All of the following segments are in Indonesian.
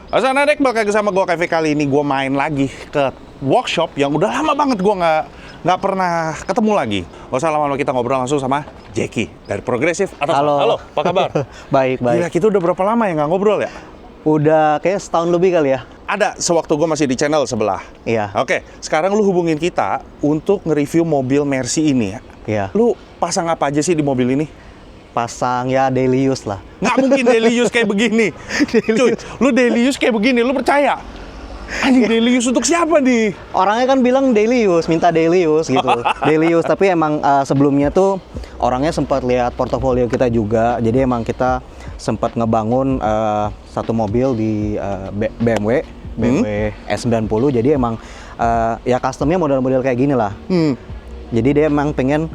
Assalamualaikum, balik lagi sama gue Kevin. Kali ini gue main lagi ke workshop yang udah lama banget gue nggak pernah ketemu lagi. Gak usah lama-lama, kita ngobrol langsung sama Jeki dari Progressive. Halo. Apa kabar? Baik. Gila, kita udah berapa lama ya nggak ngobrol ya? Udah kayak setahun lebih kali ya. Ada, sewaktu gue masih di channel sebelah. Iya. Oke, sekarang lu hubungin kita untuk nge-review mobil Mercy ini ya. Iya. Lu pasang apa aja sih di mobil ini? Pasang ya daily use lah. Nggak mungkin daily use kayak begini. Cuy, lu daily use kayak begini, lu percaya? Anjing, daily use untuk siapa nih? Orangnya kan bilang daily use, minta daily use gitu. Daily use, tapi emang sebelumnya tuh orangnya sempat lihat portofolio kita juga. Jadi emang kita sempat ngebangun satu mobil di BMW S90. Jadi emang ya customnya model-model kayak gini lah. Jadi dia emang pengen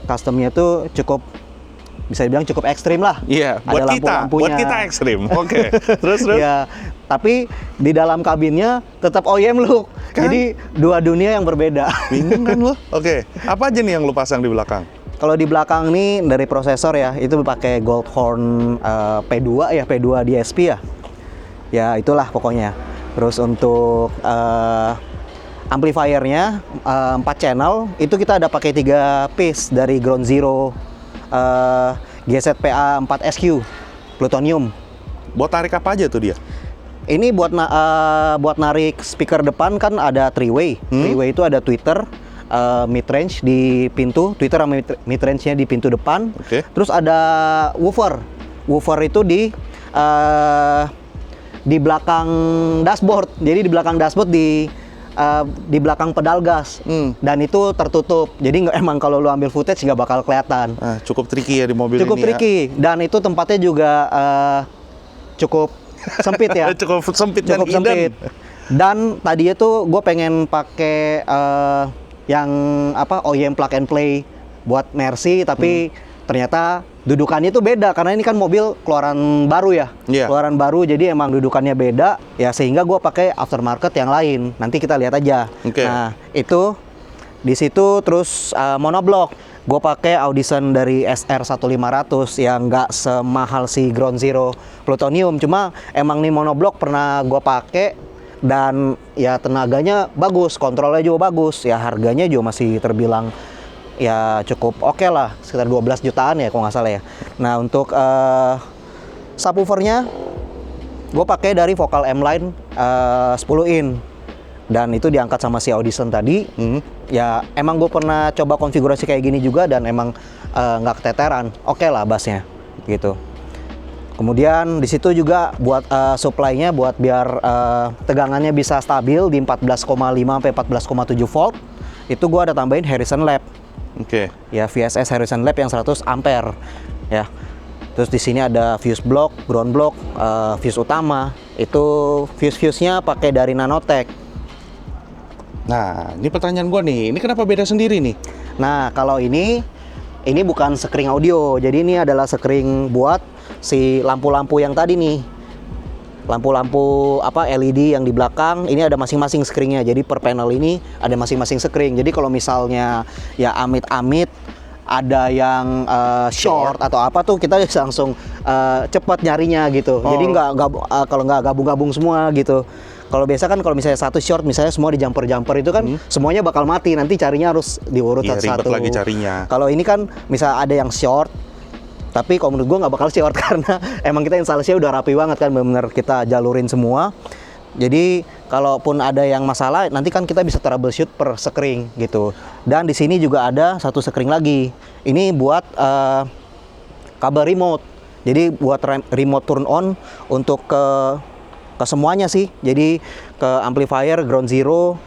customnya tuh cukup, bisa dibilang cukup ekstrim lah. Iya, Ada buat kita ekstrim. Oke. Terus. Ya, tapi di dalam kabinnya tetap OEM look. Kan? Jadi dua dunia yang berbeda. Bingung kan lo? Oke. Apa aja nih yang lu pasang di belakang? Kalau di belakang nih dari prosesor ya, itu pakai Goldhorn P2 ya, P2 DSP ya. Ya, itulah pokoknya. Terus untuk amplifiernya 4 channel, itu kita ada pakai 3 piece dari Ground Zero GZPA 4SQ Plutonium. Buat tarik apa aja tuh dia? Ini buat narik speaker depan kan ada three-way. Three-way itu ada tweeter, mid-range di pintu, tweeter sama mid-range-nya di pintu depan. Oke. Terus ada woofer. Woofer itu di belakang dashboard. Jadi di belakang dashboard di belakang pedal gas, dan itu tertutup. Jadi emang kalau lu ambil footage nggak bakal kelihatan. Cukup tricky ya di mobil Cukup ini tricky, dan itu tempatnya juga cukup sempit ya. Cukup sempit Cukup dan sempit. Dan tadinya tuh gue pengen pakai yang OEM plug and play buat Mercy, tapi ternyata dudukannya itu beda karena ini kan mobil keluaran baru ya. Yeah. Keluaran baru, jadi emang dudukannya beda ya, sehingga gue pakai aftermarket yang lain. Nanti kita lihat aja. Okay. Nah, itu di situ. Terus monoblock gue pakai Audison dari SR1500 yang nggak semahal si Ground Zero Plutonium. Cuma emang nih monoblock pernah gue pakai dan ya tenaganya bagus, kontrolnya juga bagus, ya harganya juga masih terbilang ya cukup oke lah, sekitar 12 jutaan ya kalau nggak salah ya. Nah, untuk subwoofernya gue pakai dari Vocal M-Line 10 in, dan itu diangkat sama si Audison tadi. Ya emang gue pernah coba konfigurasi kayak gini juga dan emang nggak keteteran, oke lah bassnya gitu. Kemudian di situ juga buat supply-nya, buat biar tegangannya bisa stabil di 14,5 sampai 14,7 volt, itu gue ada tambahin Harrison Lab. Oke. Ya, VSS Harrison Lab yang 100 ampere ya. Terus di sini ada fuse block, ground block, fuse utama. Itu fuse-nya pakai dari Nanotech. Nah, ini pertanyaan gua nih. Ini kenapa beda sendiri nih? Nah, kalau ini bukan screen audio. Jadi ini adalah screen buat si lampu-lampu yang tadi nih. Lampu-lampu LED yang di belakang ini ada masing-masing screen-nya. Jadi per panel ini ada masing-masing screen. Jadi kalau misalnya ya amit-amit ada yang short atau apa tuh, kita langsung cepat nyarinya gitu. Jadi kalau nggak gabung-gabung semua gitu. Kalau biasa kan kalau misalnya satu short, misalnya semua di jumper itu kan semuanya bakal mati. Nanti carinya harus diurut satu-satu. Ribet lagi carinya. Kalau ini kan misalnya ada yang short, tapi kalau menurut gue nggak bakal short karena emang kita instalasinya udah rapi banget kan, benar-benar kita jalurin semua. Jadi kalaupun ada yang masalah, nanti kan kita bisa troubleshoot per screen gitu. Dan di sini juga ada satu screen lagi. Ini buat kabel remote. Jadi buat remote turn on untuk ke semuanya sih. Jadi ke amplifier Ground Zero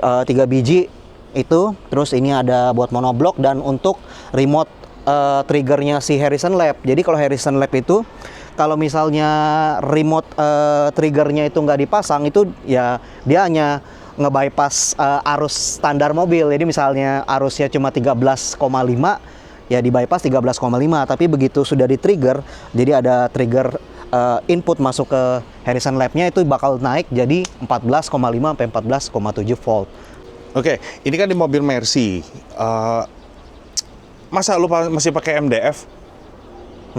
3 biji itu. Terus ini ada buat monoblock dan untuk remote triggernya si Harrison Lab. Jadi kalau Harrison Lab itu, kalau misalnya remote triggernya itu nggak dipasang, itu ya dia hanya nge-bypass arus standar mobil. Jadi misalnya arusnya cuma 13,5, ya di bypass 13,5. Tapi begitu sudah di trigger, jadi ada trigger input masuk ke Harrison Lab-nya, itu bakal naik jadi 14,5 sampai 14,7 volt. Oke, ini kan di mobil Mercy. Masa lu masih pakai MDF?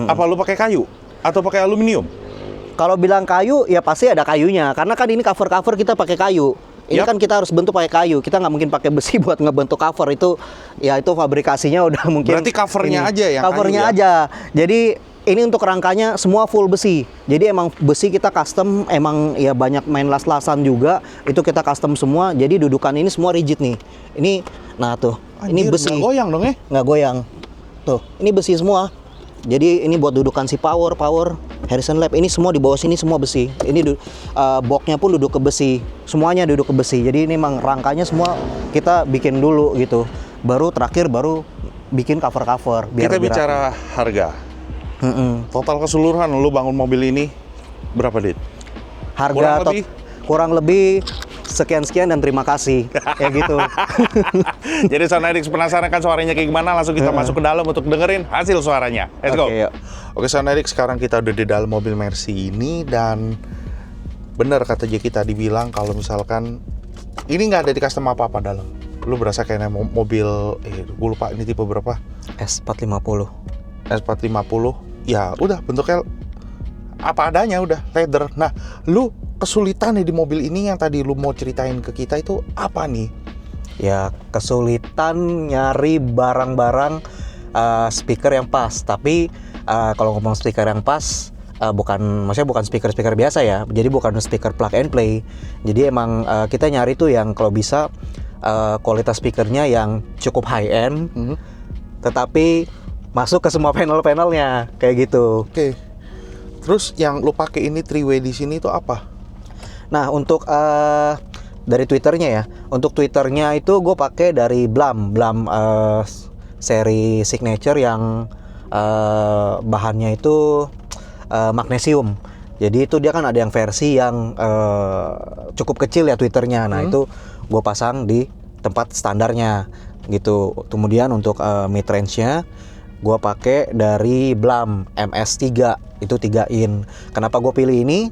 Apa lu pakai kayu? Atau pakai aluminium? Kalau bilang kayu, ya pasti ada kayunya. Karena kan ini cover kita pakai kayu. Ini Yap. kan kita harus bentuk pakai kayu. Kita nggak mungkin pakai besi buat ngebentuk cover itu. Ya itu fabrikasinya udah mungkin. Berarti covernya ini. aja yang Covernya kayu ya? aja. Jadi ini untuk rangkanya semua full besi. Jadi emang besi kita custom. Emang ya banyak main las-lasan juga. Itu kita custom semua. Jadi dudukan ini semua rigid nih. Ini, nah tuh. Ini Anjir, besi. nggak goyang dong ya? Nggak goyang. Tuh, ini besi semua. Jadi ini buat dudukan si Power, Harrison Lab. Ini semua di bawah sini semua besi. Ini boxnya pun duduk ke besi. Semuanya duduk ke besi. Jadi ini emang rangkanya semua kita bikin dulu gitu. Baru terakhir baru bikin cover-cover. Kita lebih bicara harga. Total keseluruhan lu bangun mobil ini berapa, Dit? harga kurang lebih? kurang lebih sekian-sekian dan terima kasih. Ya gitu. Jadi Sound penasaran kan suaranya kayak gimana? Langsung kita masuk ke dalam untuk dengerin hasil suaranya. Let's go. Oke, yuk. Oke, Sound sekarang kita udah di dalam mobil Mercy ini dan benar kata Jeki tadi bilang kalau misalkan ini nggak ada di custom apa-apa dalam. Lu berasa kayak mobil, gue lupa ini tipe berapa? S450. S450. Ya udah bentuknya apa adanya, udah leather. Nah, lu kesulitan nih di mobil ini yang tadi lu mau ceritain ke kita itu apa nih? Ya kesulitan nyari barang-barang speaker yang pas. Tapi kalau ngomong speaker yang pas, maksudnya bukan speaker biasa ya. Jadi bukan speaker plug and play. Jadi emang kita nyari tuh yang kalau bisa kualitas speakernya yang cukup high end, tetapi masuk ke semua panel-panelnya kayak gitu. Oke. Terus yang lu pakai ini 3-way di sini itu apa? Nah untuk dari Twitternya ya, untuk Twitternya itu gue pakai dari Blam seri signature yang bahannya itu magnesium. Jadi itu dia kan ada yang versi yang cukup kecil ya Twitternya. Nah itu gue pasang di tempat standarnya gitu. Kemudian untuk mid range-nya gue pakai dari Blam MS3, itu 3 in. Kenapa gue pilih ini?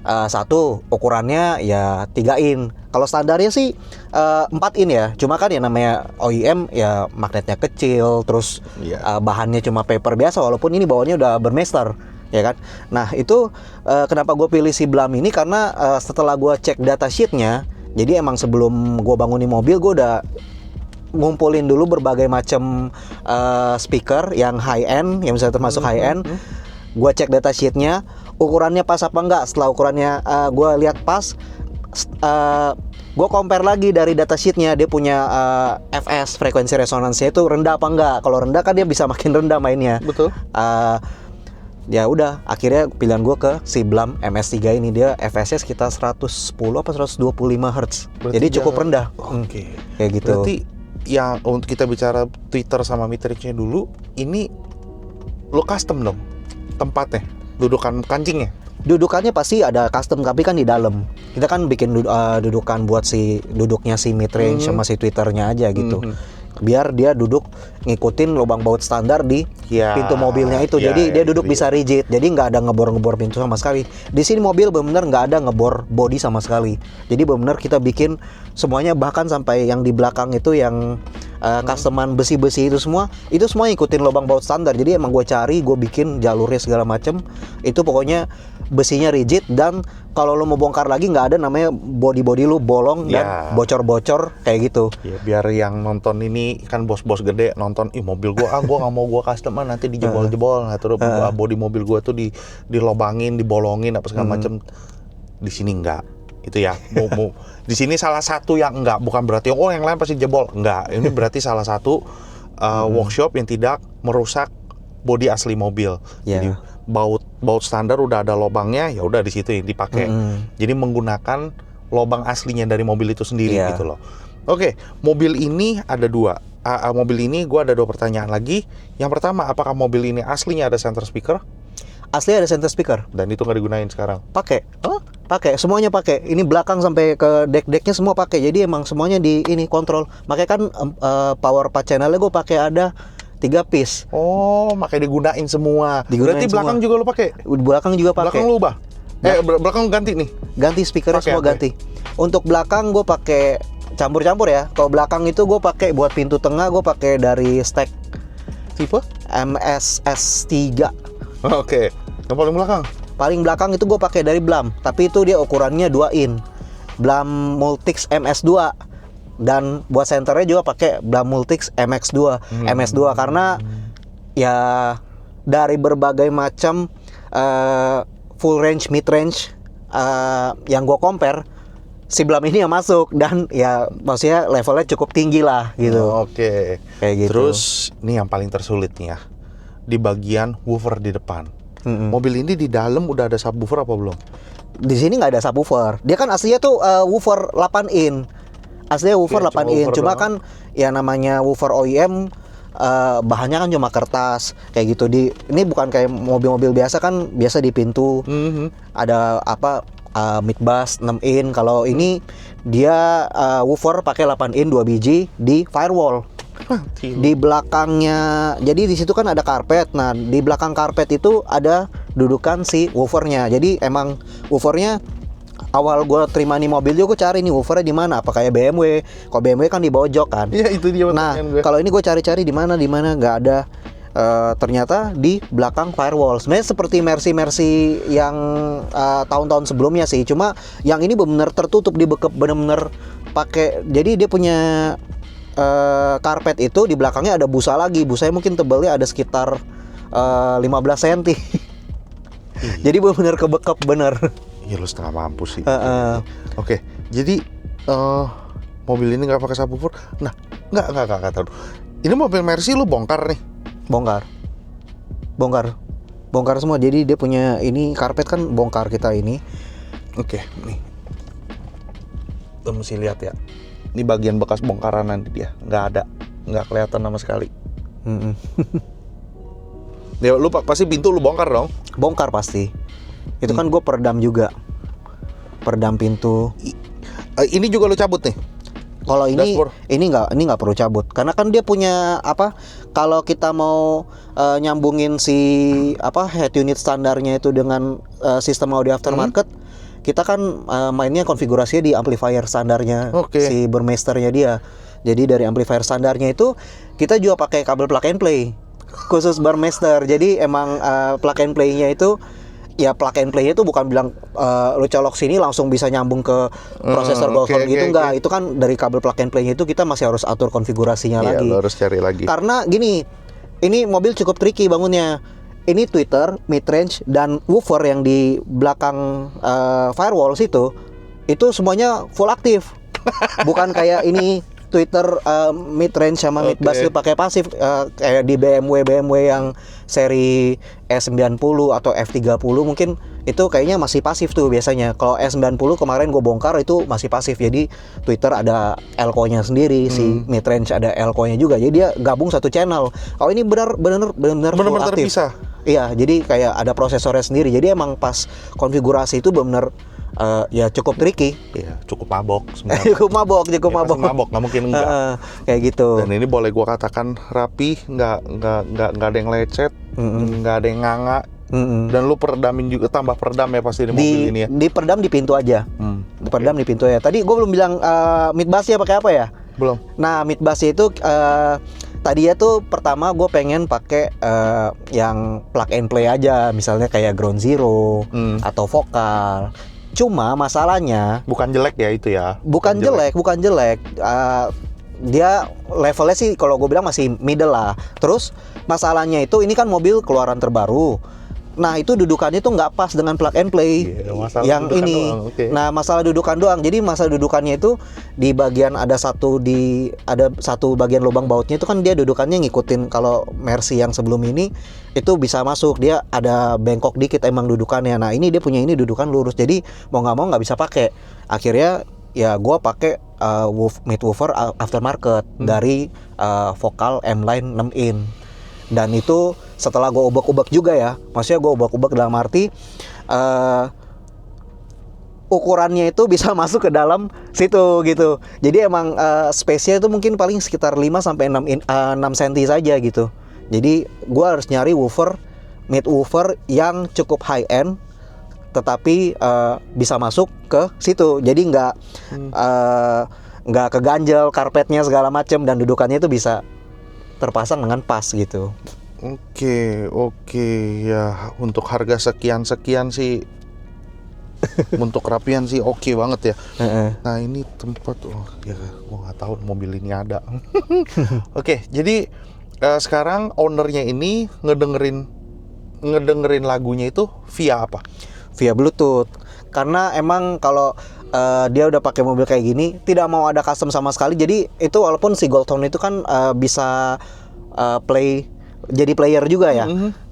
Satu, ukurannya ya 3 in. Kalau standarnya sih 4 in ya. Cuma kan ya namanya OEM ya magnetnya kecil, terus bahannya cuma paper biasa. Walaupun ini bawahnya udah Burmester, ya kan. Nah itu kenapa gue pilih si Blam ini karena setelah gue cek datasheetnya, jadi emang sebelum gue bangunin mobil gue udah ngumpulin dulu berbagai macam speaker yang high end, yang bisa termasuk high end. Gue cek datasheetnya, ukurannya pas apa enggak. Setelah ukurannya gue lihat pas, gue compare lagi dari datasheetnya. Dia punya FS, frekuensi resonansinya itu rendah apa enggak. Kalau rendah kan dia bisa makin rendah mainnya. Betul. Ya udah, akhirnya pilihan gue ke si Blam MS3 ini. Dia FS-nya sekitar 110 apa 125 Hz. Jadi cukup rendah. Oke. Kayak gitu. Berarti yang untuk kita bicara Twitter sama metriknya dulu, ini lo custom dong tempatnya, dudukan kancingnya. Dudukannya pasti ada custom, tapi kan di dalam. Kita kan bikin dudukan buat si duduknya si mid range sama si Twitternya aja gitu. Biar dia duduk ngikutin lubang baut standar di pintu mobilnya itu. Jadi dia duduk bisa rigid. Jadi nggak ada ngebor-ngebor pintu sama sekali. Di sini mobil benar-benar nggak ada ngebor body sama sekali. Jadi benar-benar kita bikin semuanya, bahkan sampai yang di belakang itu yang customan besi-besi itu semua ngikutin lubang baut standar. Jadi emang gue cari, gue bikin jalurnya segala macem. Itu pokoknya besinya rigid, dan kalau lo mau bongkar lagi nggak ada namanya body lu bolong dan bocor-bocor kayak gitu. Ya, biar yang nonton ini kan bos-bos gede nonton, mobil gua nggak mau gua custom nanti dijebol-jebol, terus body mobil gua tuh dilobangin, dibolongin apa segala macem. Di sini enggak. Itu ya. Di sini salah satu yang enggak, bukan berarti yang lain pasti jebol. Enggak. Ini berarti salah satu workshop yang tidak merusak bodi asli mobil. Jadi baut standar udah ada lobangnya, ya udah di situ yang dipakai. Jadi menggunakan lobang aslinya dari mobil itu sendiri gitu loh. Oke, mobil ini ada dua. Mobil ini gue ada 2 pertanyaan lagi. Yang pertama, apakah mobil ini aslinya ada center speaker? Asli ada center speaker. Dan itu nggak digunain sekarang? Pakai. Pakai, semuanya pakai. Ini belakang sampai ke deck-decknya semua pakai. Jadi emang semuanya di ini kontrol. Makanya kan power 4 channelnya gue pakai ada 3 piece. Oh, makanya digunain semua. Berarti belakang juga lo pakai? Belakang juga pakai. Belakang lo ubah? Belakang ganti nih? Ganti speakernya semua ganti. Untuk belakang gue pakai campur-campur ya. Kalau belakang itu gue pakai buat pintu tengah, gue pakai dari stack tipe MSS3. Oke. Yang paling belakang? paling belakang itu gue pakai dari Blam, tapi itu dia ukurannya 2 in. Blam Multix MS2. Dan buat senternya juga pakai Blam Multix MX2. MS2 karena ya dari berbagai macam full range, mid range yang gue compare, si Blam ini yang masuk dan ya maksudnya levelnya cukup tinggi lah gitu. Oke. Kayak gitu. Terus ini yang paling tersulit nih ya, di bagian woofer di depan. Mobil ini di dalam udah ada subwoofer apa belum? Di sini nggak ada subwoofer. Dia kan aslinya tuh woofer 8 in. Aslinya woofer Oke, 8 in. woofer Cuma doang. kan ya namanya woofer OEM, bahannya kan cuma kertas kayak gitu. Ini bukan kayak mobil-mobil biasa kan, biasa di pintu ada apa mid bass 6 in. Kalau ini dia woofer pakai 8 in 2 biji di firewall. Di belakangnya, jadi di situ kan ada karpet. Nah, di belakang karpet itu ada dudukan si woofernya. Jadi emang woofernya awal gue terima nih mobil juga gue cari nih woofernya di mana, apa kayak BMW. Kalau BMW kan di bawah jok kan. Iya, itu dia Nah, pertanyaan gue. kalau ini gue cari-cari di mana nggak ada. Ternyata di belakang firewall. Sebenarnya seperti Mercy yang tahun-tahun sebelumnya sih. Cuma yang ini benar-benar tertutup, dibekep benar-benar pakai. Jadi dia punya karpet itu di belakangnya ada busa lagi. Busanya mungkin tebalnya ada sekitar 15 cm. Jadi benar-benar kebekep bener. Iya, lu setengah mampus sih. Heeh. Oke, jadi mobil ini nggak pakai subwoofer. Nah, nggak tahu. Ini mobil Mercy lu bongkar nih. Bongkar semua. Jadi dia punya ini karpet kan bongkar kita ini. Oke, nih. Lu mesti lihat ya. Ini bagian bekas bongkaran nanti dia. Nggak kelihatan sama sekali. Ya, lu pasti pintu lu bongkar dong. Bongkar pasti. Itu kan gue peredam juga. Peredam pintu. Ini juga lu cabut nih. Kalau Dashboard. ini nggak perlu cabut karena kan dia punya apa? Kalau kita mau nyambungin si apa head unit standarnya itu dengan sistem audio aftermarket, kita kan mainnya konfigurasinya di amplifier standarnya si Burmeisternya dia. Jadi dari amplifier standarnya itu kita juga pakai kabel plug and play khusus Burmeister. Jadi emang plug and play-nya itu ya plug and play itu bukan bilang lu colok sini langsung bisa nyambung ke prosesor Goldphone gitu, enggak. Itu kan dari kabel plug and play itu kita masih harus atur konfigurasinya lagi. Iya, lu harus cari lagi. Karena gini, ini mobil cukup tricky bangunnya. Ini tweeter, mid range dan woofer yang di belakang firewall situ itu semuanya full aktif. Bukan kayak ini tweeter mid range sama mid bass itu pakai pasif kayak di BMW yang seri S90 atau F30 mungkin itu kayaknya masih pasif tuh biasanya. Kalau S90 kemarin gue bongkar itu masih pasif. Jadi tweeter ada elko-nya sendiri, si mid range ada elko-nya juga. Jadi dia gabung satu channel. Oh, ini benar-benar full aktif. Terpisah. Iya, jadi kayak ada prosesornya sendiri. Jadi emang pas konfigurasi itu benar ya cukup tricky. Iya, cukup mabok sebenarnya. cukup mabok. Ya, pasti mabok, nggak mungkin enggak. Kayak gitu. Dan ini boleh gua katakan rapi, nggak ada yang lecet, nggak ada yang nganga. Dan lu peredamin juga, tambah peredam ya pasti di mobil ini ya. Diperdam di pintu aja. Diperdam di pintu ya. Tadi gue belum bilang mid bassnya pakai apa ya? Belum. Nah, mid bassnya itu tadinya tuh pertama gue pengen pakai yang plug and play aja, misalnya kayak Ground Zero atau Vokal. Cuma masalahnya Bukan jelek ya itu ya. bukan jelek. Dia levelnya sih kalau gue bilang masih middle lah. Terus masalahnya itu ini kan mobil keluaran terbaru. Nah, itu dudukannya tuh nggak pas dengan plug and play yang ini. Nah, masalah dudukan doang. Jadi masalah dudukannya itu di bagian ada satu bagian lubang bautnya itu kan dia dudukannya ngikutin. Kalau Mercy yang sebelum ini itu bisa masuk, dia ada bengkok dikit emang dudukannya. Nah, ini dia punya ini dudukan lurus. Jadi mau nggak bisa pakai. Akhirnya ya gue pakai mid woofer aftermarket dari Vokal M-Line 6 in. Dan itu setelah gue ubek-ubek juga ya, maksudnya gue ubek-ubek dalam arti ukurannya itu bisa masuk ke dalam situ gitu. Jadi emang space-nya itu mungkin paling sekitar 5 sampai 6 cm saja gitu. Jadi gue harus nyari woofer, mid woofer yang cukup high end tetapi bisa masuk ke situ. Jadi nggak keganjel karpetnya segala macam dan dudukannya itu bisa terpasang dengan pas gitu. Oke ya, untuk harga sekian sih untuk rapian sih oke banget ya. Nah ini tempat, ya gua nggak tahu mobil ini ada. Oke, jadi sekarang ownernya ini ngedengerin lagunya itu via apa? Via Bluetooth. Karena emang kalau dia udah pakai mobil kayak gini, tidak mau ada custom sama sekali. Jadi itu walaupun si Goldtone itu kan bisa jadi player juga ya.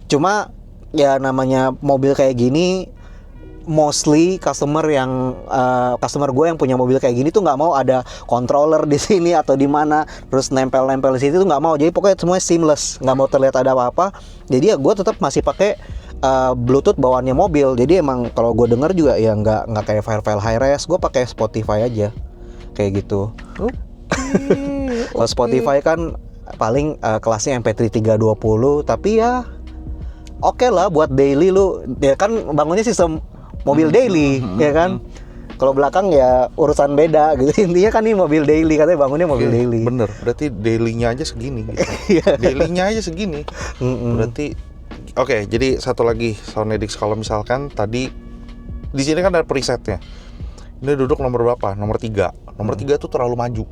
Cuma ya namanya mobil kayak gini, mostly customer gue yang punya mobil kayak gini tuh nggak mau ada controller di sini atau di mana, terus nempel di situ tuh nggak mau. Jadi pokoknya semuanya seamless, nggak mau terlihat ada apa-apa. Jadi ya gue tetap masih pakai Bluetooth bawaannya mobil. Jadi emang kalau gue denger juga ya nggak kayak file high res, gue pakai Spotify aja kayak gitu. Kalau Spotify kan paling kelasnya MP3 320, tapi ya oke lah buat daily lu. Ya kan bangunnya sistem mobil daily, ya kan. Kalau belakang ya urusan beda gitu. Intinya kan ini mobil daily, katanya bangunnya mobil daily. Bener, berarti dailynya aja segini gitu. Dailynya aja segini. Berarti oke, jadi satu lagi Soundedix, kalau misalkan tadi di sini kan ada presetnya. Ini duduk nomor berapa? Nomor 3. Nomor 3 tuh terlalu maju.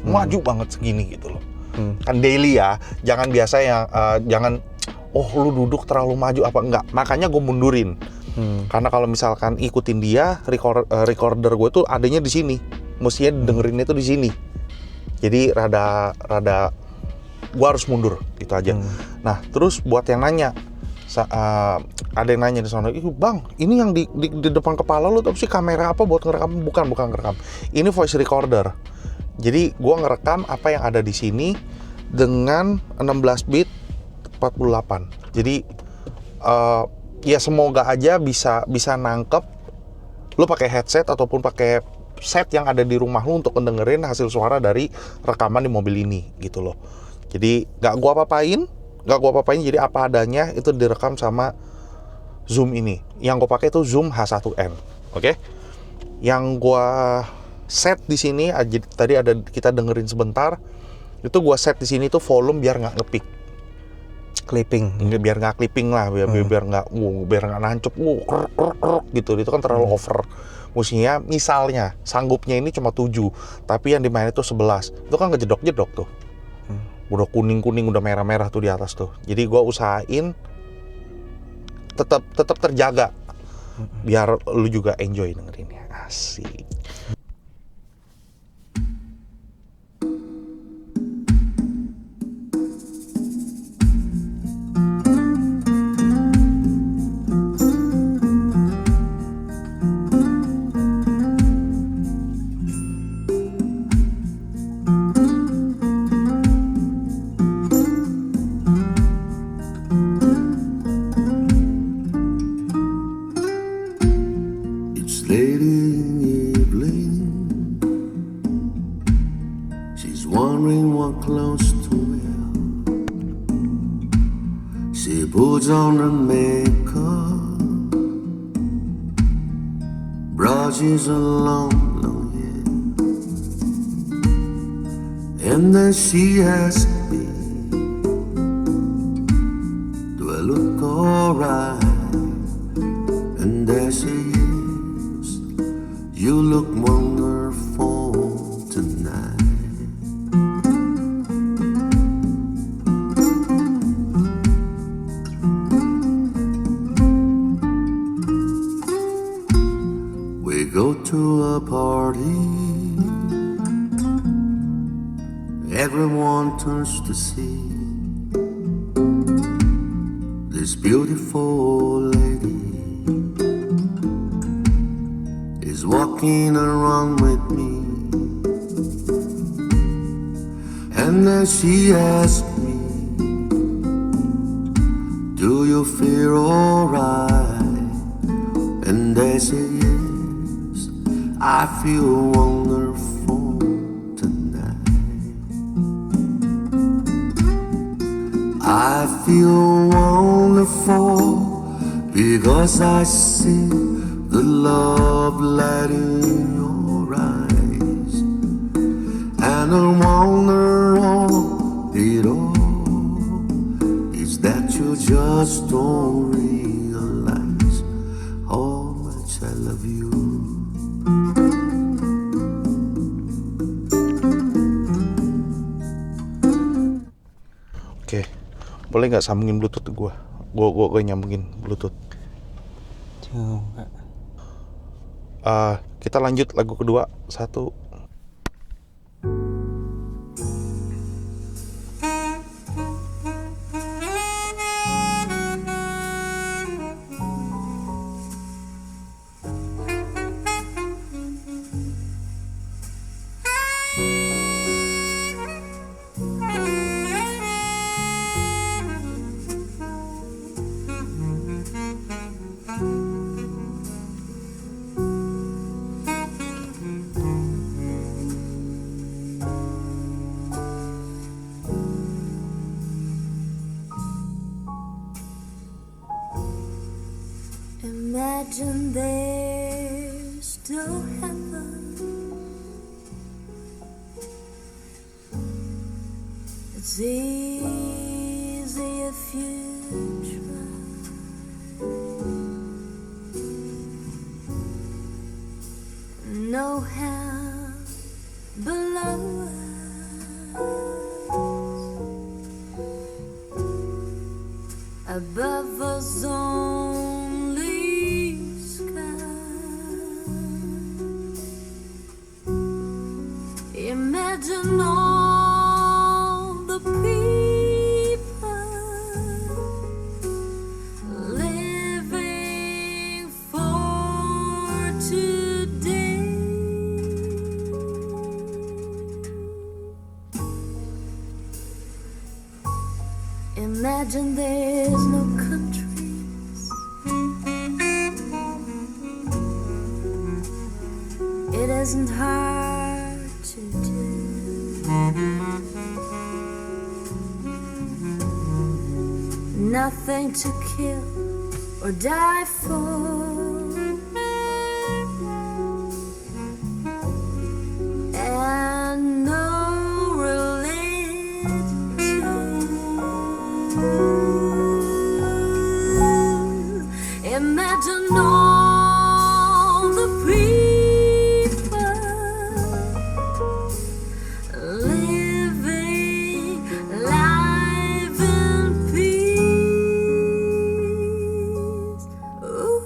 Maju banget segini gitu loh. Kan daily ya, jangan biasa yang jangan lu duduk terlalu maju apa enggak. Makanya gue mundurin. Karena kalau misalkan ikutin dia, recorder gue tuh adanya di sini. Mestinya dengerinnya tuh di sini. Jadi rada gue harus mundur gitu aja. Nah, terus buat yang nanya, ada yang nanya di sana, bang, ini yang di depan kepala lu tapi sih kamera apa buat ngerekam? Bukan ngerekam. Ini voice recorder. Jadi gue ngerekam apa yang ada di sini dengan 16 bit 48. Jadi ya semoga aja bisa nangkep lu pakai headset ataupun pakai set yang ada di rumah lu untuk mendengerin hasil suara dari rekaman di mobil ini gitu loh. Jadi nggak gua apa-apain, jadi apa adanya itu direkam sama Zoom ini. Yang gua pakai itu Zoom H1N, oke? Yang gua set di sini tadi ada kita dengerin sebentar, itu gua set di sini tuh volume biar nggak ngepick. Biar nggak clipping lah, biar nggak nancup gitu, itu kan terlalu over. Mestinya misalnya sanggupnya ini cuma 7, tapi yang dimainin itu 11, itu kan kejedok-jedok tuh. Udah kuning udah merah tuh di atas tuh. Jadi gue usahain tetap terjaga biar lu juga enjoy dengerinnya. Asik. Late in the evening, she's wondering what clothes to wear. She puts on her makeup, brushes her long hair, and then she asks me, do I look alright? And I say, you look wonderful tonight. We go to a party, everyone turns to see this beautiful lady is walking around with me. And then she asked me, do you feel alright? And I say yes, I feel wonderful tonight. I feel wonderful because I see the love light in your eyes, and I wonder all it all is that just don't realize how much I love you. Oke, boleh nggak sambungin Bluetooth gue? Gue nyambungin Bluetooth. Coba. Kita lanjut lagu kedua. 1. Imagine there's no heaven. It's easy if you try. No hell below us, above us only sky. Imagine all the people living for today. Imagine there's no countries. It isn't hard to do. Nothing to kill or die for. And no religion too. Imagine all the people living life in peace. Ooh,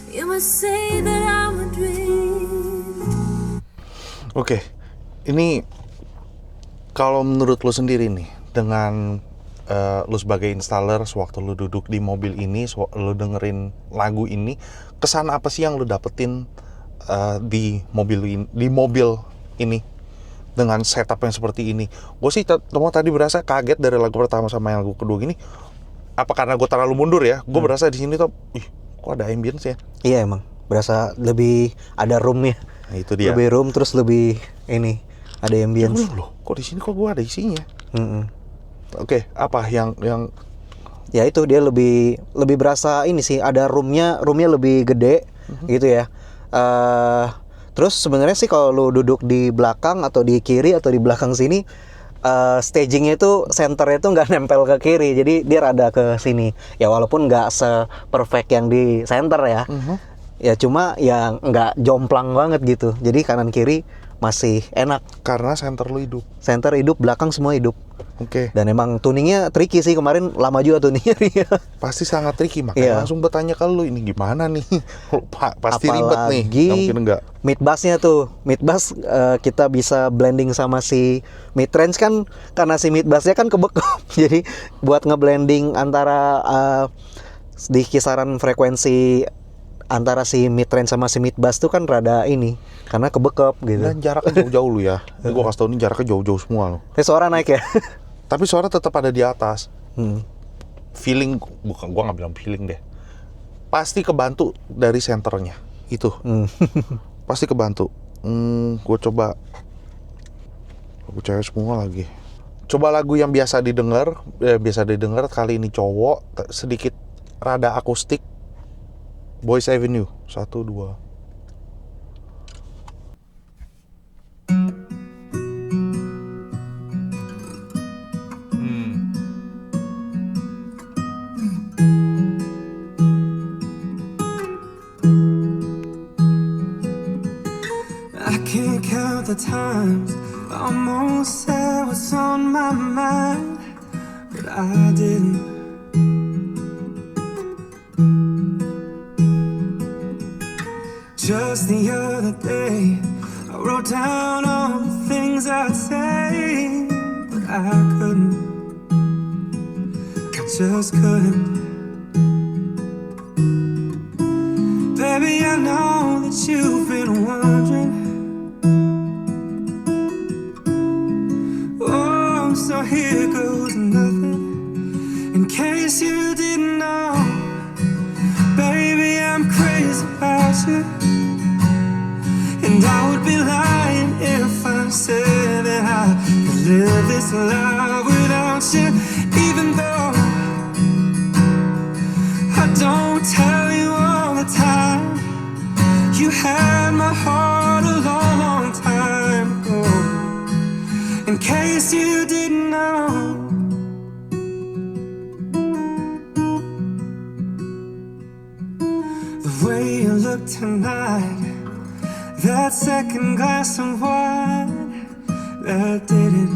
you must say that I'm a dream. Oke, ini kalau menurut lo sendiri nih, dengan lo sebagai installer, sewaktu lo duduk di mobil ini, lo dengerin lagu ini, kesan apa sih yang lo dapetin di mobil ini dengan setup yang seperti ini? Gue sih tadi berasa kaget dari lagu pertama sama yang lagu kedua gini. Apa karena gue terlalu mundur ya? Gue berasa di sini tuh, kok ada ambience ya? Iya emang, berasa lebih ada roomnya. Nah, itu dia. Lebih room terus lebih ini ada ambience. Loh, kok di sini kok gue ada isinya? Mm-mm. Oke, apa yang Ya itu dia lebih berasa ini sih, ada roomnya lebih gede gitu ya. Terus sebenarnya sih kalau lu duduk di belakang atau di kiri atau di belakang sini, stagingnya itu senternya itu nggak nempel ke kiri, jadi dia rada ke sini. Ya walaupun nggak se-perfect yang di center ya. Ya cuma yang nggak jomplang banget gitu. Jadi kanan kiri masih enak. karena center lo hidup? Center hidup, belakang semua hidup. Oke. Dan emang tuningnya tricky sih, kemarin lama juga tuningnya dia. Pasti sangat tricky, makanya Iya. langsung bertanya ke lu, ini gimana nih? Pasti ribet nih. Apalagi Nggak mungkin enggak. mid bassnya tuh, mid bass kita bisa blending sama si mid range kan, karena si mid bassnya kan kebekap. Jadi buat ngeblending antara di kisaran frekuensi antara si mid range sama si mid bass tuh kan rada ini, karena kebekap gitu. Dan jaraknya jauh-jauh lu ya. Ini gua kasih tau, ini jaraknya jauh-jauh semua lo. Suara naik ya. Tapi suara tetap ada di atas. Hmm. Feeling, bukan, gua nggak bilang feeling deh. Pasti kebantu dari senternya itu. Pasti kebantu. Gue coba lagu cewek semua lagi. Coba lagu yang biasa didengar kali ini cowok, sedikit rada akustik. Boys Avenue 1, 2. the times I almost said what's on my mind, but I didn't. Just the other day, I wrote down all the things I'd say, but I couldn't. I just couldn't. Baby, I know that you've been wondering. Oh, so here goes nothing. In case you didn't know, baby, I'm crazy about you. And I would be lying if I said that I could live this life without you. Even though I don't tell you all the time, you had my heart a long, long time ago. In case you didn't know, the way you look tonight, that second glass of wine, that did it.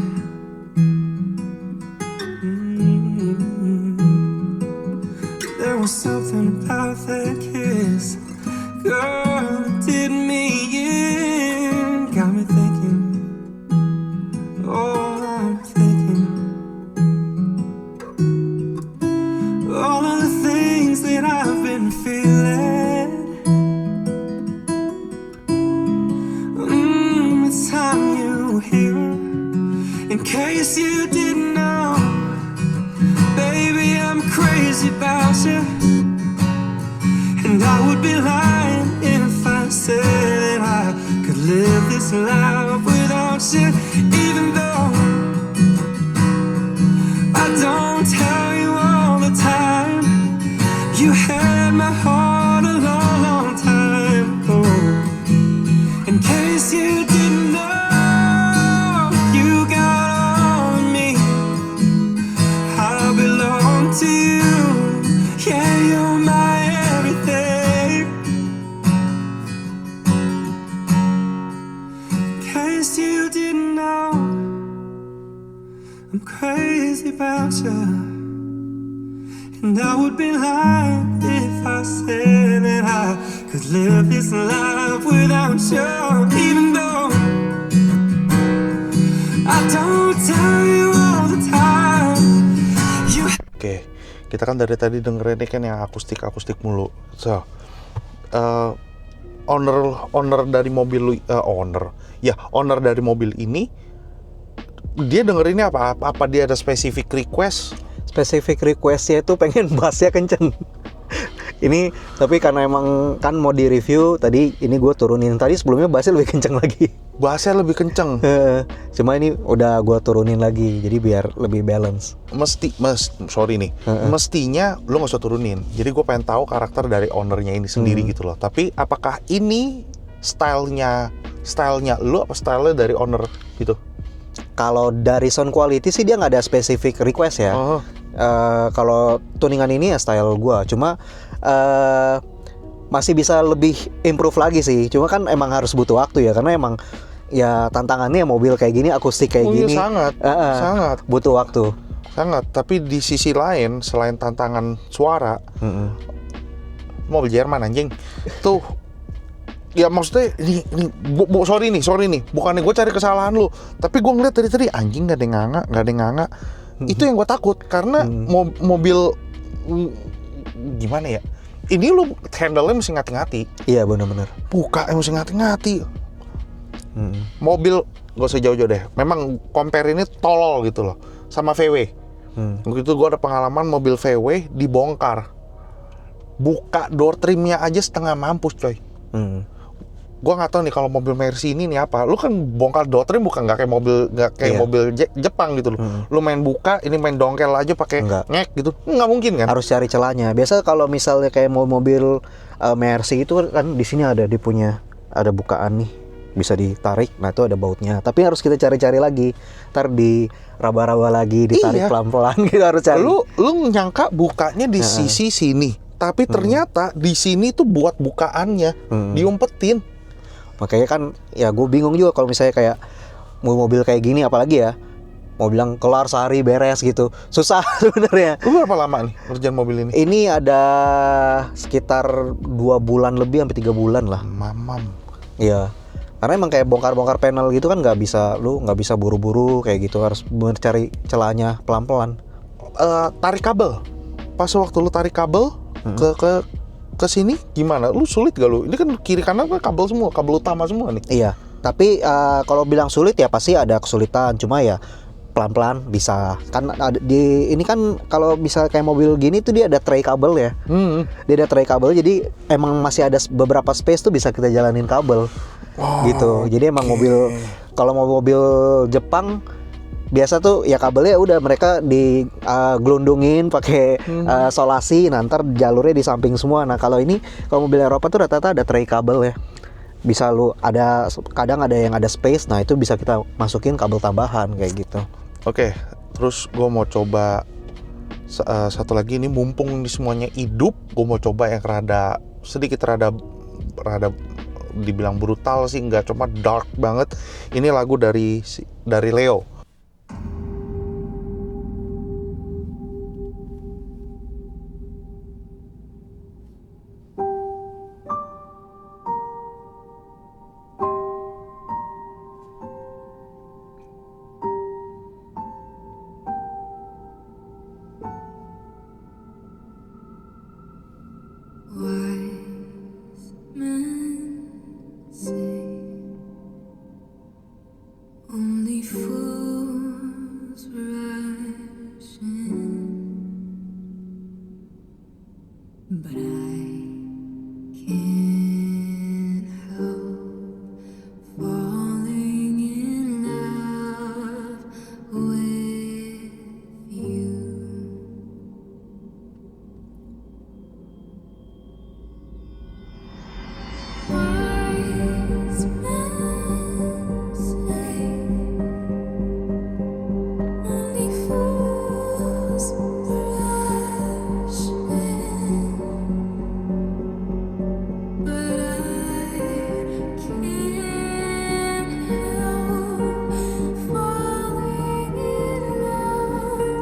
There was something about that kiss, girl, it did me in. Got me thinking, oh, I'm thinking all of the things that I've been feeling. It's time you hear. In case you didn't know, baby, I'm crazy about you. And I would be lying if I said that I could live this life without you. Even though I don't tell you all the time, you had my heart a long, long time ago. In case you didn't know, you got all of me. I belong to you. Yeah, you're my everything. In case you didn't know, I'm crazy about you. And I would be lying if I said that I could live this life without you. Even though I don't tell you all the time, you. Oke, kita kan dari tadi dengerin ini kan yang akustik mulu. So, owner dari mobil lu, owner dari mobil ini, dia dengerinnya apa? Apa dia ada specific request? Spesifik requestnya itu pengen bassnya kenceng. Ini tapi karena emang kan mau di review tadi, ini gue turunin. Tadi sebelumnya bassnya lebih kenceng lagi. Bassnya lebih kenceng. Cuma ini udah gue turunin lagi, jadi biar lebih balance. Mestinya lo nggak usah turunin. Jadi gue pengen tahu karakter dari ownernya ini sendiri gitu loh. Tapi apakah ini stylenya lo apa stylenya dari owner gitu? Kalau dari sound quality sih dia nggak ada spesifik request ya. Kalau tuningan ini ya style gue, cuma masih bisa lebih improve lagi sih. Cuma kan emang harus butuh waktu ya, karena emang ya tantangannya mobil kayak gini, akustik kayak gini, sangat butuh waktu. Sangat. Tapi di sisi lain, selain tantangan suara, mobil Jerman anjing tuh. Ya maksudnya ini sorry nih, bukannya gue cari kesalahan lu, tapi gue ngeliat dari tadi anjing gak ada yang nganga. Itu yang gue takut, karena mobil gimana ya? Ini lu handle-nya mesti ngati-ngati. Iya benar-benar. Buka mesti ngati-ngati. Mobil gak usah jauh-jauh deh. Memang compare ini tolol gitu loh sama VW. Waktu itu gue ada pengalaman mobil VW dibongkar. Buka door trimnya aja setengah mampus coy. Gue nggak tahu nih kalau mobil Mercy ini nih apa. Lu kan bongkar door trim bukan nggak kayak mobil Jepang gitu loh. Lu main buka, ini main dongkel aja pakai ngek gitu. Nggak mungkin kan? Harus cari celahnya. Biasa kalau misalnya kayak mobil Mercy itu kan di sini dia punya ada bukaan nih, bisa ditarik. Nah itu ada bautnya. Tapi harus kita cari-cari lagi. Ntar diraba-raba lagi, ditarik pelan-pelan gitu harus cari. Lu nyangka bukanya di sisi sini, tapi ternyata di sini tuh buat bukaannya diumpetin. Makanya kan ya gue bingung juga kalau misalnya kayak mobil kayak gini, apalagi ya mau bilang kelar sehari beres gitu, susah sebenarnya. Lu berapa lama nih ngerjain mobil ini? Ini ada sekitar 2 bulan lebih sampai 3 bulan lah. Mamam. Iya. Karena emang kayak bongkar-bongkar panel gitu kan nggak bisa buru-buru kayak gitu, harus mencari celahnya pelan-pelan. Tarik kabel. Pas waktu lu tarik kabel ke sini gimana? Lu sulit gak lu? Ini kan kiri kanan kan kabel semua, kabel utama semua nih. Iya. Tapi kalau bilang sulit ya pasti ada kesulitan, cuma ya pelan-pelan bisa. Kan ini kan kalau bisa kayak mobil gini tuh dia ada tray kabel ya. Dia ada tray kabel, jadi emang masih ada beberapa space tuh bisa kita jalanin kabel. Gitu. Jadi emang kalau mobil Jepang biasa tuh ya kabelnya udah mereka digelundungin pakai solasi, ntar jalurnya di samping semua. Nah kalau mobil Eropa tuh rata-rata ada tray kabel ya. Bisa kadang ada yang ada space, nah itu bisa kita masukin kabel tambahan kayak gitu. Oke, terus gue mau coba satu lagi, ini mumpung ini semuanya hidup, gue mau coba yang sedikit rada dibilang brutal sih, nggak, cuma dark banget. Ini lagu dari Leo. Wise men say only fools rush in, but I can't help falling in love with you. Wise men say only fools rush in, but I can't help falling in love with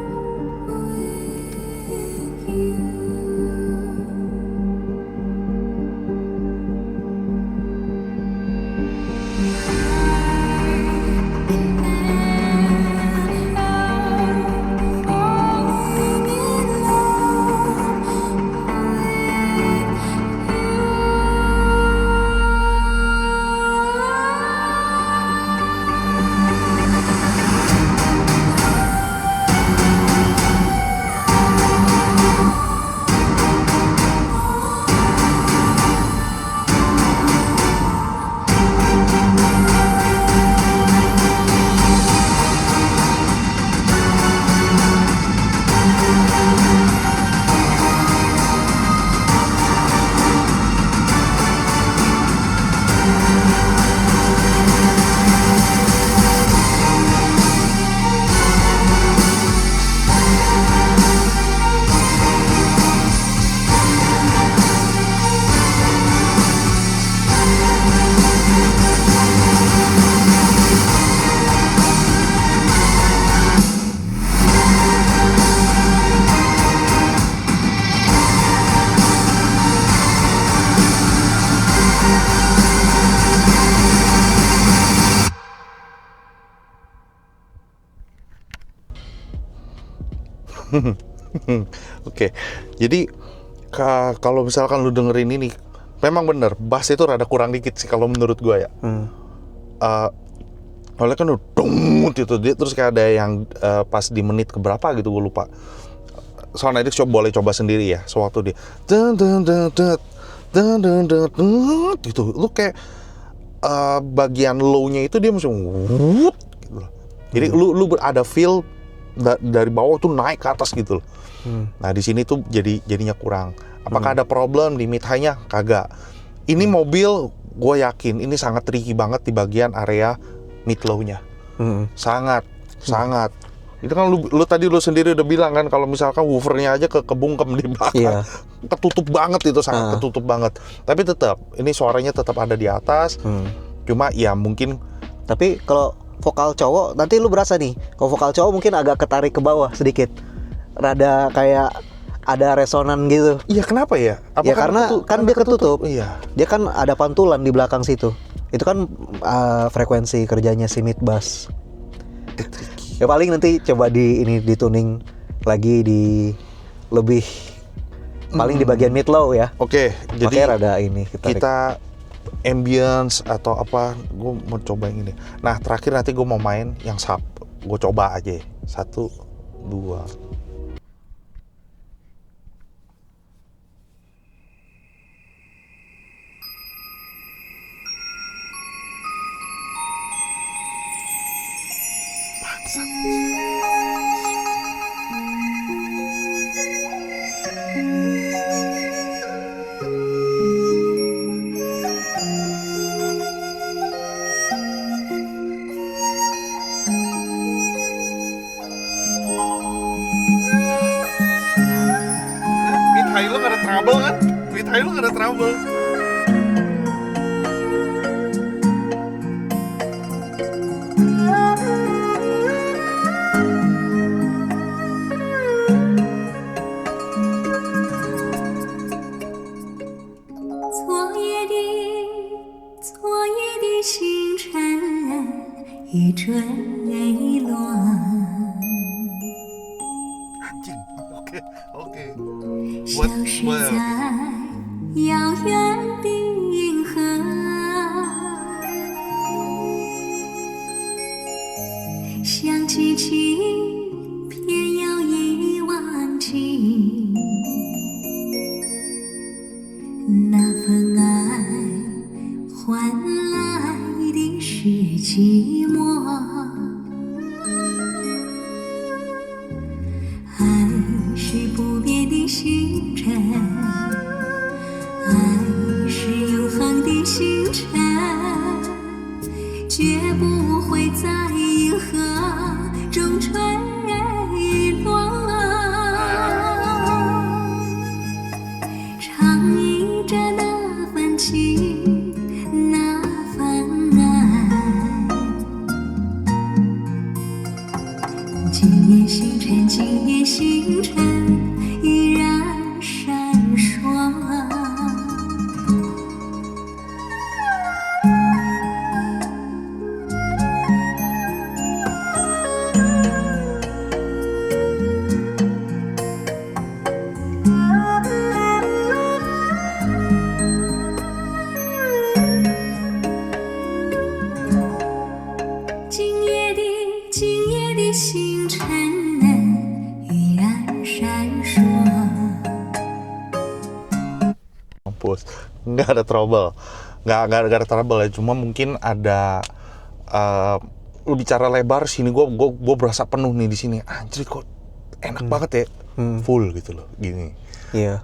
you. Oke, jadi kalau misalkan lu dengerin ini, memang bener bass itu rada kurang dikit sih kalau menurut gua ya. Oleh kan dong gitu, dia terus kayak ada yang pas di menit keberapa gitu gue lupa. Sound edit boleh coba sendiri ya. Sewaktu dia gitu, lu kayak bagian low-nya itu dia masih gitu loh. Jadi lu ada feel dari bawah tuh naik ke atas gitu loh. Nah di sini tuh jadinya kurang. Apakah ada problem di mid high-nya? Kagak. Ini mobil gue yakin ini sangat tricky banget di bagian area mid low-nya. Sangat. Itu kan lu tadi lu sendiri udah bilang kan kalau misalkan woofernya aja kebungkem di belakang. Ketutup banget itu, sangat ketutup banget. Tapi tetap ini suaranya tetap ada di atas. Cuma ya mungkin Tapi kalau vokal cowok nanti lu berasa nih. Kalau vokal cowok mungkin agak ketarik ke bawah sedikit. Rada kayak ada resonan gitu. iya kenapa ya? Ya karena kan dia ketutup. Iya. Dia kan ada pantulan di belakang situ. Itu kan frekuensi kerjanya si mid bass. Ya paling nanti coba dituning lagi di lebih paling di bagian mid low ya. Oke, Makanya jadi rada ini ketarik. kita ambience atau apa, gue mau coba yang ini. Nah terakhir nanti gue mau main yang sub, gue coba aja. 1, 2. Mid high lo gak ada trouble kan? Mid high lo gak ada trouble. Anjing, oke. 消失在遥远的银河，想起情，偏要遗忘记那份爱，换来的是寂寞。爱是不变的星辰，爱是永恒的星辰，绝不会在银河中坠落。唱忆着那份情，那份爱。今夜星辰，今夜星辰依然闪烁。今夜的星辰依然闪烁。 Mampus, nggak ada trouble, nggak ada trouble ya. Cuma mungkin ada lu bicara lebar sini, gue berasa penuh nih di sini. Anjir kok enak banget ya, full gitu loh, gini. Iya.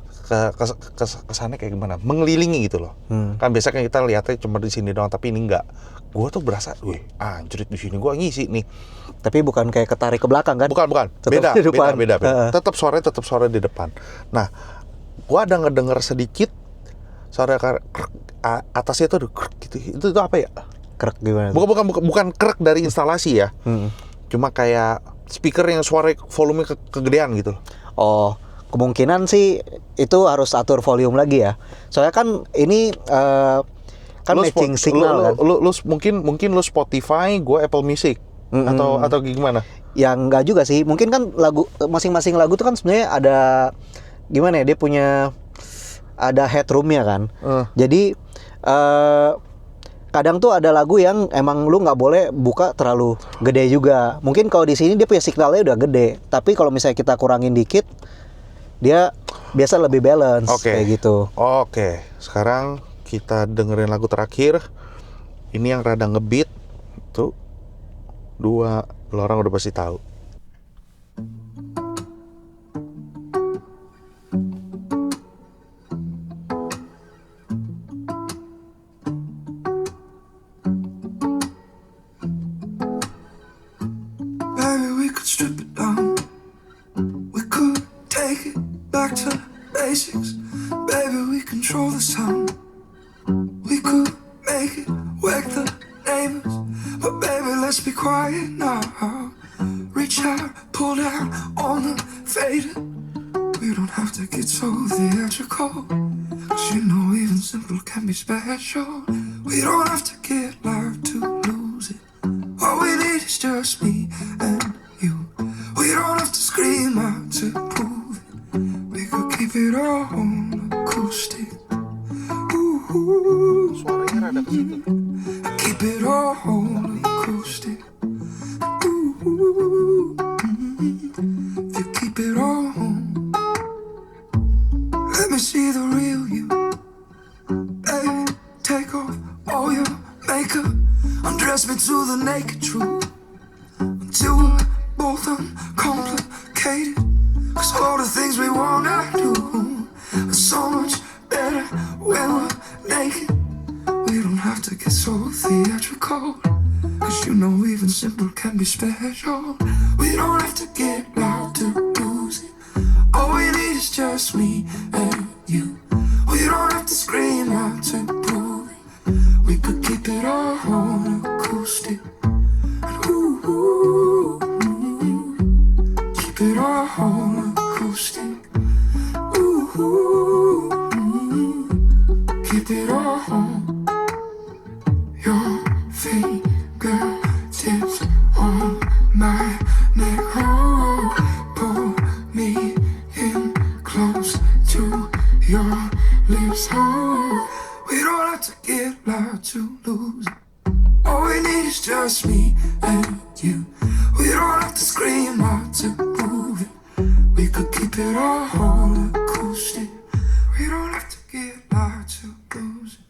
Kesannya kayak gimana? Mengelilingi gitu loh. Kan biasa kan kita lihatnya cuma di sini doang, tapi ini enggak. Gue tuh berasa, wih, anjir di sini gue ngisi nih. Tapi bukan kayak ketarik ke belakang kan? Bukan. Tetap di depan. Beda. Tetap suara di depan. Nah, gue ada ngedenger sedikit suara atasnya tuh krek gitu. Itu apa ya? Krek gimana? Bukan krek dari instalasi ya. Cuma kayak speaker yang suara volume kegedean gitu. Oh, kemungkinan sih itu harus atur volume lagi ya. Soalnya kan ini kan matching signal kan. Lu mungkin lu Spotify, gue Apple Music. Atau gimana? Ya enggak juga sih. Mungkin kan lagu masing-masing lagu tuh kan sebenarnya ada gimana ya? Dia punya ada headroomnya kan. Jadi kadang tuh ada lagu yang emang lu nggak boleh buka terlalu gede juga. Mungkin kalau di sini dia punya signalnya udah gede. Tapi kalau misalnya kita kurangin dikit, dia biasa lebih balance kayak gitu. Oke. Sekarang kita dengerin lagu terakhir. Ini yang rada ngebeat. Tuh. 2, lo orang udah pasti tahu. Baby, we could strip it down. We could take it back to basics. Baby, we control the sound. We could make it wake the Let's be quiet now. Reach out, pull down on the fader. We don't have to get so theatrical, 'cause you know even simple can be special. We don't have to get loud to lose it. All we need is just me and you. We don't have to scream out to prove it. We could keep it all on acoustic. Ooh, Suaranya rada ke situ. keep it all on acoustic. Ooh, if you keep it all on, let me see the real you. Hey, take off all your makeup, undress me to the naked truth, until we're both uncomplicated. 'Cause all the things we wanna do are so much better when we're naked. We don't have to get so theatrical, 'cause you know even simple can be special. We don't have to get loud to lose it. All we need is just me and you. We don't have to scream out to prove it. We could keep it all on acoustic. Ooh, keep it all on acoustic. Ooh, keep it all on. Your fingertips on my neck, oh, pull me in close to your lips, oh. We don't have to get loud to lose it. All we need is just me and you. We don't have to scream out to prove it. We could keep it all on acoustic. We don't have to get loud to lose it.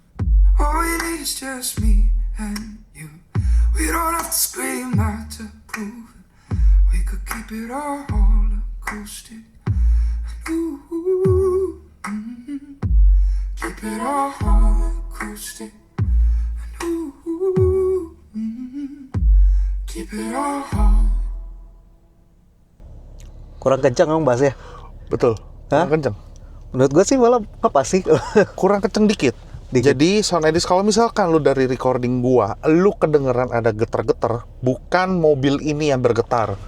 All we need is just me and you. We don't have to scream out to prove it. We could keep it all acoustic. Ooh, keep it all acoustic. Ooh, keep it all. Kurang kencang Om bassnya. Betul. Hah? Kurang kenceng. Menurut gue sih malah apa sih? Kurang kenceng dikit. Dikit. Jadi sound edit kalau misalkan lu dari recording gua, lu kedengeran ada getar-getar, bukan mobil ini yang bergetar,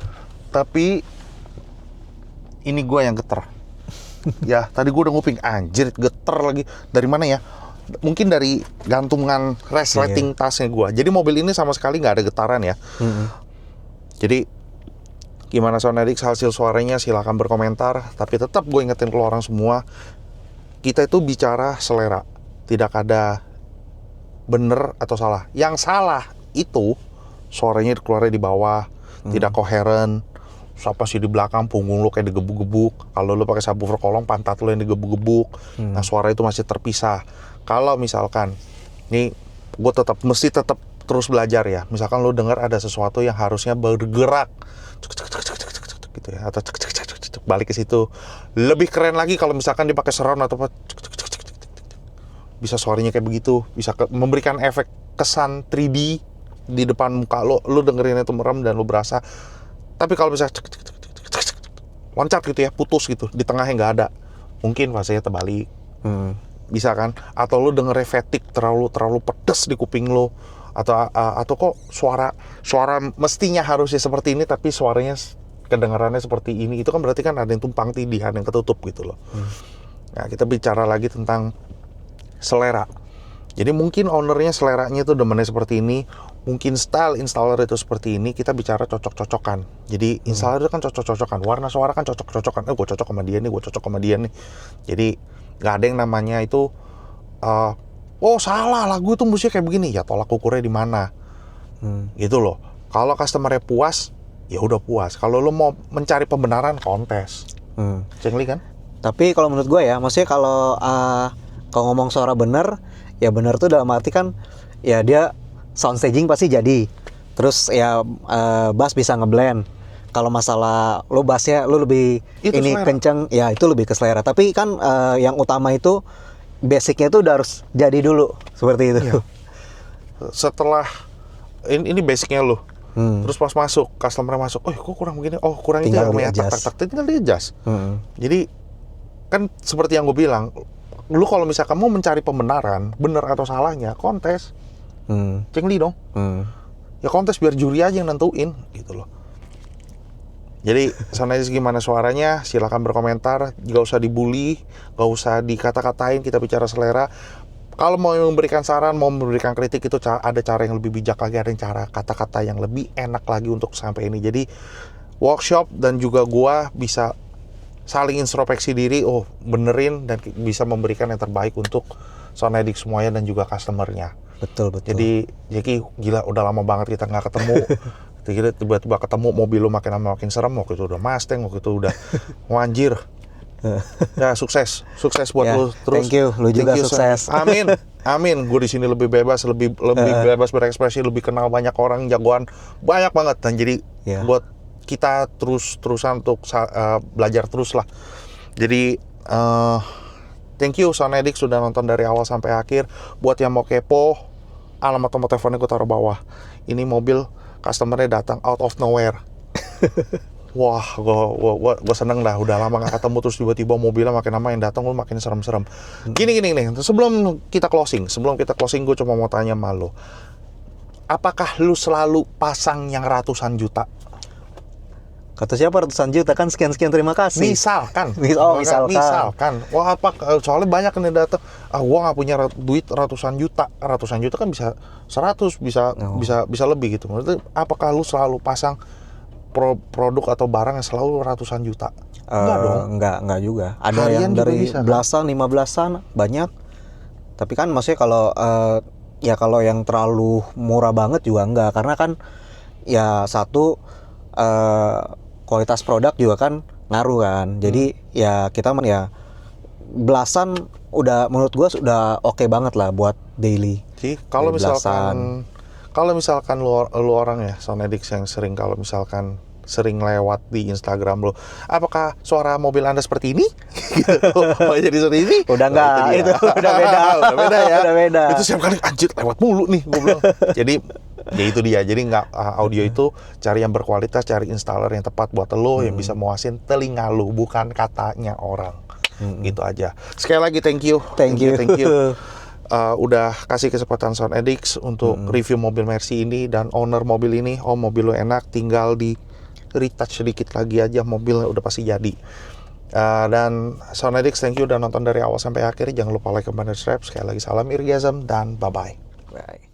tapi ini gua yang getar. Ya, tadi gua udah nguping, anjir getar lagi. Dari mana ya? Mungkin dari gantungan resleting tasnya gua. Jadi mobil ini sama sekali nggak ada getaran ya. Jadi gimana sound edit hasil suaranya silahkan berkomentar, tapi tetap gue ingetin ke lo orang semua, kita itu bicara selera. Tidak ada bener atau salah. Yang salah itu suaranya keluarnya di bawah, tidak koheren. Siapa sih di belakang punggung lu kayak digebuk-gebuk. Kalau lu pakai subwoofer kolong pantat lu yang digebuk-gebuk. Nah, suara itu masih terpisah. Kalau misalkan nih gue mesti tetap terus belajar ya. Misalkan lu dengar ada sesuatu yang harusnya bergerak gitu ya, atau balik ke situ. Lebih keren lagi kalau misalkan dipakai surround atau apa, bisa suaranya kayak begitu, bisa memberikan efek kesan 3D di depan muka lo dengerin itu merem dan lo berasa. Tapi kalau bisa loncat gitu ya, putus gitu, di tengahnya nggak ada, mungkin fasenya terbalik. Bisa kan? Atau lo denger fatigue terlalu pedes di kuping lo, atau kok suara mestinya harusnya seperti ini tapi suaranya kedengarannya seperti ini. Itu kan berarti kan ada yang tumpang tindih, ada yang ketutup gitu loh. Nah, kita bicara lagi tentang selera. Jadi mungkin ownernya seleranya itu demennya seperti ini, mungkin style installer itu seperti ini. Kita bicara cocok-cocokan. Jadi installer itu kan cocok-cocokan, warna suara kan cocok-cocokan. Gue cocok sama dia nih, gue cocok sama dia nih. Jadi nggak ada yang namanya itu oh salah, lagu itu musiknya kayak begini. Ya tolak ukurnya di mana? Gitu loh. Kalau customer-nya puas, ya udah puas. Kalau lo mau mencari pembenaran, kontes. Cengli kan? Tapi kalau menurut gue ya, maksudnya kalau ngomong suara bener, ya bener tuh dalam arti kan, ya dia sound staging pasti jadi. Terus ya bass bisa ngeblend. Kalau masalah lo bassnya lo lebih itu ini selera. kenceng, ya itu lebih ke selera. Tapi kan yang utama itu basicnya tuh udah harus jadi dulu seperti itu. Iya. Setelah ini basicnya lo. Terus pas masuk, customer masuk, oh kok kurang begini, oh kurang Tinggal itu ya, di-adjust. tinggal di-adjust. Jadi kan seperti yang gue bilang, lu kalau misalkan mau mencari pembenaran, bener atau salahnya, kontes. Cengli dong. ya kontes biar juri aja yang nentuin gitu loh. Jadi Sound Edix gimana suaranya? Silakan berkomentar. Gak usah dibully, gak usah dikata-katain. Kita bicara selera. Kalau mau memberikan saran, mau memberikan kritik itu ada cara yang lebih bijak lagi, ada yang cara kata-kata yang lebih enak lagi untuk sampai ini. Jadi workshop dan juga gua bisa saling introspeksi diri, benerin dan bisa memberikan yang terbaik untuk Sound Edix semuanya dan juga customernya. Betul. Jadi Jeki, gila udah lama banget kita nggak ketemu. Tiba-tiba ketemu, mobil lu makin lama makin serem. Waktu itu udah Mustang, waktu itu udah wanjir. Ya sukses buat Ya, lu terus. thank you, lu juga sukses. Amin. Gue di sini lebih bebas, lebih bebas berekspresi, lebih kenal banyak orang, jagoan banyak banget. Dan jadi Ya. buat kita terusan untuk belajar terus lah. Jadi thank you Sound Edix sudah nonton dari awal sampai akhir. Buat yang mau kepo, alamat nomor teleponnya gue taruh bawah. Ini mobil customernya datang out of nowhere. Wah, gue seneng dah. Udah lama gak ketemu, terus tiba-tiba mobilnya makin lama yang datang, gue makin serem-serem. Gini nih. Sebelum kita closing, gue cuma mau tanya sama lo. Apakah lu selalu pasang yang ratusan juta? Kata siapa ratusan juta, kan sekian terima kasih. Misalkan. Wah, soalnya banyak yang datang. Gua nggak punya duit ratusan juta. Ratusan juta kan bisa 100, bisa lebih gitu. Maksudnya, apakah lu selalu pasang produk atau barang yang selalu ratusan juta? Enggak dong. Enggak juga. Ada Harian yang juga dari bisa, kan? belasan, 15-an banyak. Tapi kan maksudnya kalau ya kalau yang terlalu murah banget juga enggak, karena kan ya satu kualitas produk juga kan ngaruh kan. Jadi ya kita ya belasan udah menurut gua sudah oke banget lah buat daily. Sih, kalau Dari misalkan lu orang ya Sound Edix yang sering lewat di Instagram lo, apakah suara mobil Anda seperti ini? Gitu. Oh, jadi seperti ini? Udah enggak, itu udah beda. Udah beda ya. Udah beda. Itu setiap kali anjir lewat mulu nih gue bilang. Jadi ya itu dia. Jadi nggak audio itu cari yang berkualitas, cari installer yang tepat buat lo yang bisa muasin telinga lo, bukan katanya orang. Gitu aja. Sekali lagi thank you. Thank you. Udah kasih kesempatan Sound Edix untuk review mobil Mercy ini dan owner mobil ini. Mobil lo enak, tinggal di retouch sedikit lagi aja, mobilnya udah pasti jadi. Dan Sound Edix, thank you udah nonton dari awal sampai akhir. Jangan lupa like, comment, dan subscribe. Sekali lagi salam Irgazam dan bye-bye. Bye.